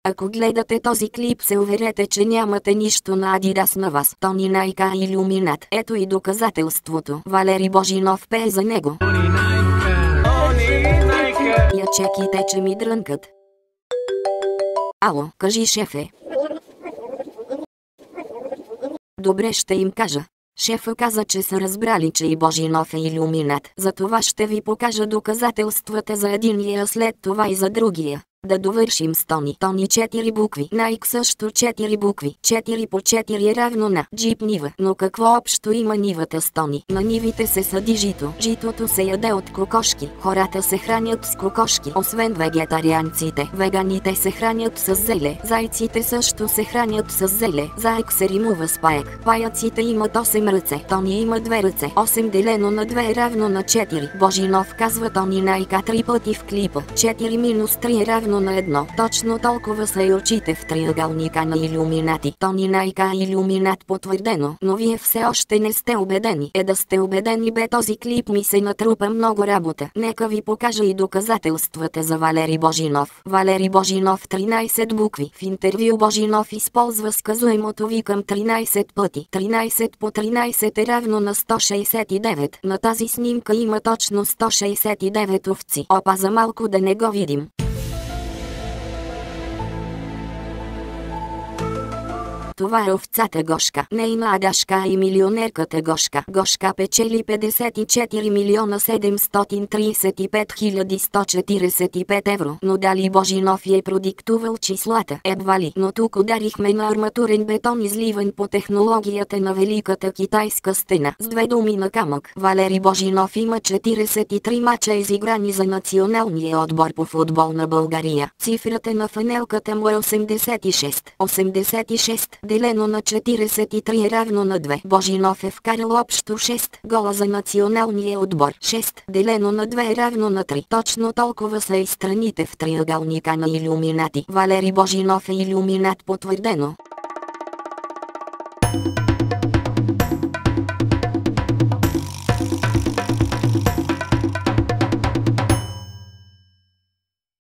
Ако гледате този клип, се уверете, че нямате нищо на Адидас на вас. Тони Найка Илюминат. Ето и доказателството. Валери Божинов пее за него. Я чеките, че ми дрънкат. Ало, кажи, шефе. Добре, ще им кажа. Шефа каза, че са разбрали, че и Божинов е илюминат. Затова ще ви покажа доказателствата за единия, след това и за другия. Да довършим с Тони. Тони 4 букви. Найк също 4 букви. 4 по 4 е равно на джип нива. Но какво общо има нивата с Тони? На нивите се съди жито. Житото се яде от кокошки. Хората се хранят с кокошки. Освен вегетарианците. Веганите се хранят с зеле. Зайците също се хранят с зеле. Заек се римува с паек. Паяците имат 8 ръце. Тони има 2 ръце. 8 делено на 2 е равно на 4. Божинов казва Тони Найка 3 пъти в клипа. 4 минус 3 е равно на 1. Точно толкова са и очите в триъгълника на илюминати. Тони Найка илюминат потвърдено, но вие все още не сте убедени. Да сте убедени, бе, този клип ми се натрупа много работа. Нека ви покажа и доказателствата за Валери Божинов. Валери Божинов 13 букви. В интервю Божинов използва сказуемото викам 13 пъти. 13 по 13 е равно на 169. На тази снимка има точно 169 овци. Опа, за малко да не го видим. Това е овцата Гошка. Нейна Адашка и милионерката Гошка. Гошка печели 54 милиона 735 хиляди 145 евро. Но дали Божинов е продиктувал числата? Едва. Но тук ударихме на арматурен бетон, изливан по технологията на Великата китайска стена. С две думи на камък. Валери Божинов има 43 мача изиграни за националния отбор по футбол на България. Цифрата на фанелката му е 86. 86 делено на 43 е равно на 2. Божинов е вкарал общо 6 гола за националния отбор. 6 делено на 2 е равно на 3. Точно толкова са и страните в триъгълника на илюминати. Валери Божинов е илюминат потвърдено.